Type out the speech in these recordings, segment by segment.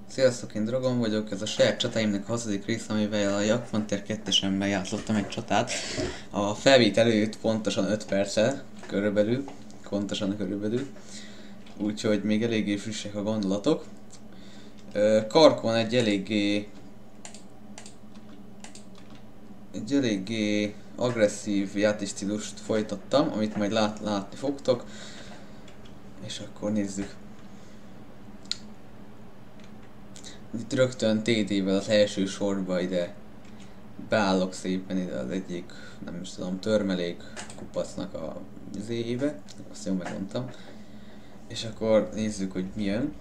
Sziasztok, én Dragon vagyok, ez a saját csatáimnak a 6. rész, amivel a Jak Frontier 2-esemben játszottam egy csatát. A felvétel előtt pontosan 5 perccel, körülbelül, úgyhogy még eléggé frissek a gondolatok. Karkon egy eléggé agresszív játékstílust folytattam, amit majd látni fogtok. És akkor nézzük. Itt rögtön TD-vel az első sorba ide beállok szépen ide az egyik, nem is tudom, törmelék kupacnak a zéjébe, azt jól megmondtam. És akkor nézzük, hogy mi jön.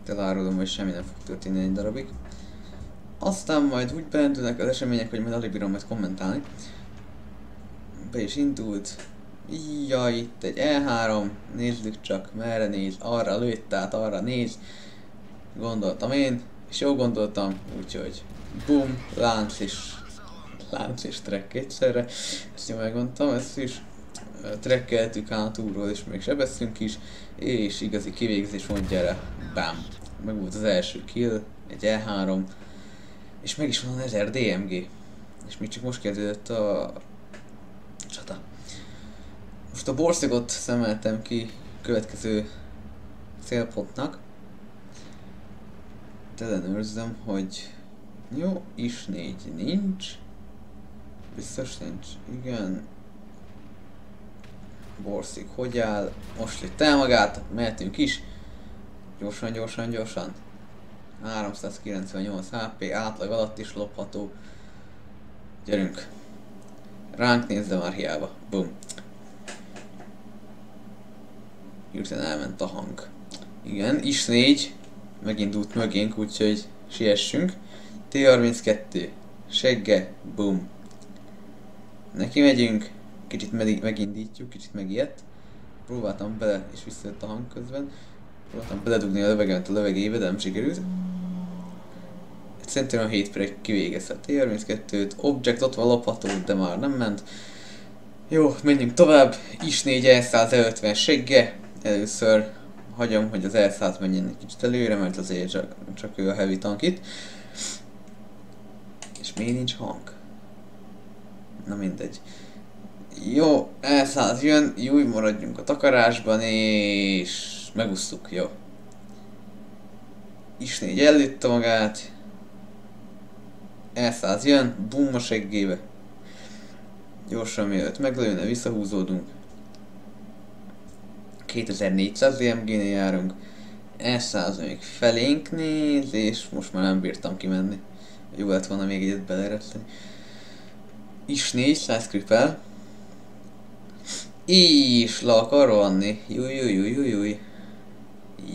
Elárulom, hogy semmi nem fog történni egy darabig. Aztán majd úgy belendülnek az események, hogy majd alig bírom majd kommentálni. Be is indult. Jaj, itt egy E3, nézzük csak, merre néz, arra lőtt, tehát arra néz. Gondoltam én, és jó gondoltam, úgyhogy boom, lánc és track egyszerre. Ezt jól megmondtam, ezt is trekkeltük hátulról, és még sebeztünk is, és igazi kivégzés mondja erre, bám. Meg volt az első kill, egy E3, és meg is van 1000 DMG. És még csak most kezdődött a csata. Most a borszigot szemeltem ki következő célpontnak. Ellenőrzöm, hogy jó, is 4 nincs. Biztos nincs, igen. Borszik hogy áll? Most lőtt el magát, mehetünk is. Gyorsan. 398 HP, átlag alatt is lopható. Gyerünk. Ránk nézze már hiába. Boom. Hirtelen elment a hang. Igen, is 4. Megindult mögénk, úgyhogy siessünk. T32. Segge. Boom. Neki megyünk. Kicsit megindítjuk, kicsit megijedt. Próbáltam bele, és visszajött a hang közben. Próbáltam beledugni a lövegemet a lövegébe, de nem sikerült. Szerintem a 7 pereg kivégezte a T32-t. Object ott van lopható, de már nem ment. Jó, menjünk tovább. Is 4 E100 E50 segge. Először hagyom, hogy az E100 menjen egy kicsit előre, mert azért csak ő a heavy tank itt. És még nincs hang. Na mindegy. Jó, E100 jön, jó, maradjunk a takarásban, és megúsztuk, jó. Is 4 ellőtte magát. E100 jön, boom a seggébe. Gyorsan mielőtt meglőne, visszahúzódunk. 2400 DMG-nél járunk. E100 még felénk néz, és most már nem bírtam kimenni. Jó lett volna még egyet belereszteni. Is 400 kripel. És le akar rohanni. Júj.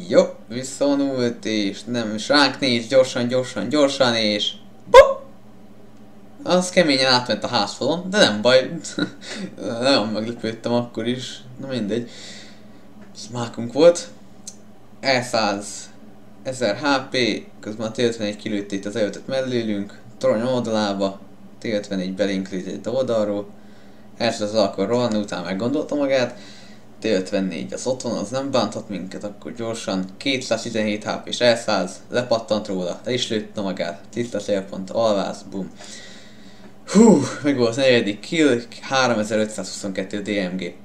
Jó, visszavonult, és nem is ránk néz, gyorsan, és... Pop! Az keményen átment a házfalon, de nem baj. Nagyon meglepődtem akkor is. Na mindegy. Smákunk volt. E100 1000 HP, közben a T51 kilőtt itt az E5-et mellélünk, torony oldalába, T51 belénk egy oldalról, E100 az akar rohanni, utána meggondolta magát, T54 az ott van, az nem bánthat minket, akkor gyorsan 217 HP és E100 lepattant róla, le is lőtte magát, tiszta célpont, alvász, boom. Hú, meg volt a negyedik kill, 3522 DMG.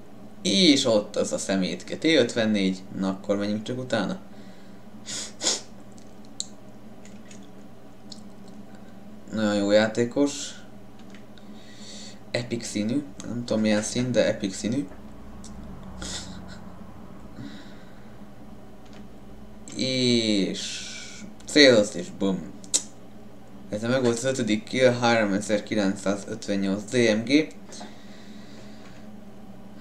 És ott az a szemétke T54, na akkor menjünk csak utána. Nagyon jó játékos. Epic színű, nem tudom milyen szín, de epic színű. És céloz és bum. Ez meg volt az 5. kill, 3958 DMG.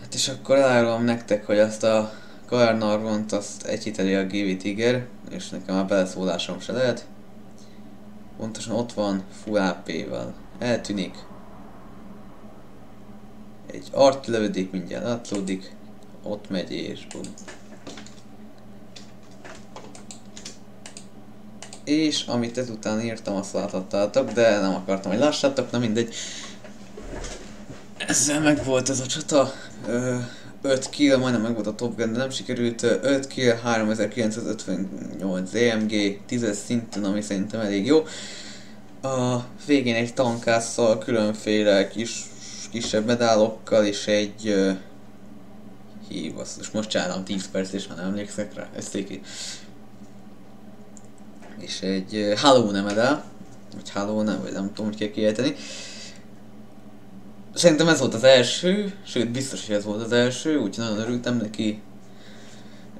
Hát és akkor elárulom nektek, hogy azt a Garnarvont azt egyhiteli a GV Tiger, és nekem már beleszólásom se lehet. Pontosan ott van full AP-vel. Eltűnik. Egy artlövődék mindjárt átlódik. Ott megy és bum. És amit ezután írtam, azt láthattátok, de nem akartam, hogy lássátok, na mindegy. Ezzel meg volt ez a csata. 5 kill, majdnem meg volt a Top Gun, de nem sikerült. 5 kill, 3958 ZMG, 10-es szinten, ami szerintem elég jó. A végén egy tankásszal, különféle kisebb medálokkal és egy... hív, azt most csinálom 10 perc és már nem emlékszek rá, ez ki. És egy Halloween medál, vagy Halloween, vagy nem tudom, hogy kell kiejteni. Szerintem ez volt az első, sőt biztos, hogy ez volt az első, úgyhogy nagyon örültem neki.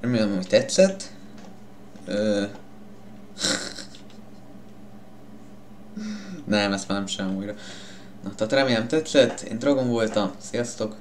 Remélem, hogy tetszett. Nem, ezt már nem sem újra. Na, tehát remélem tetszett, én Dragon voltam, sziasztok!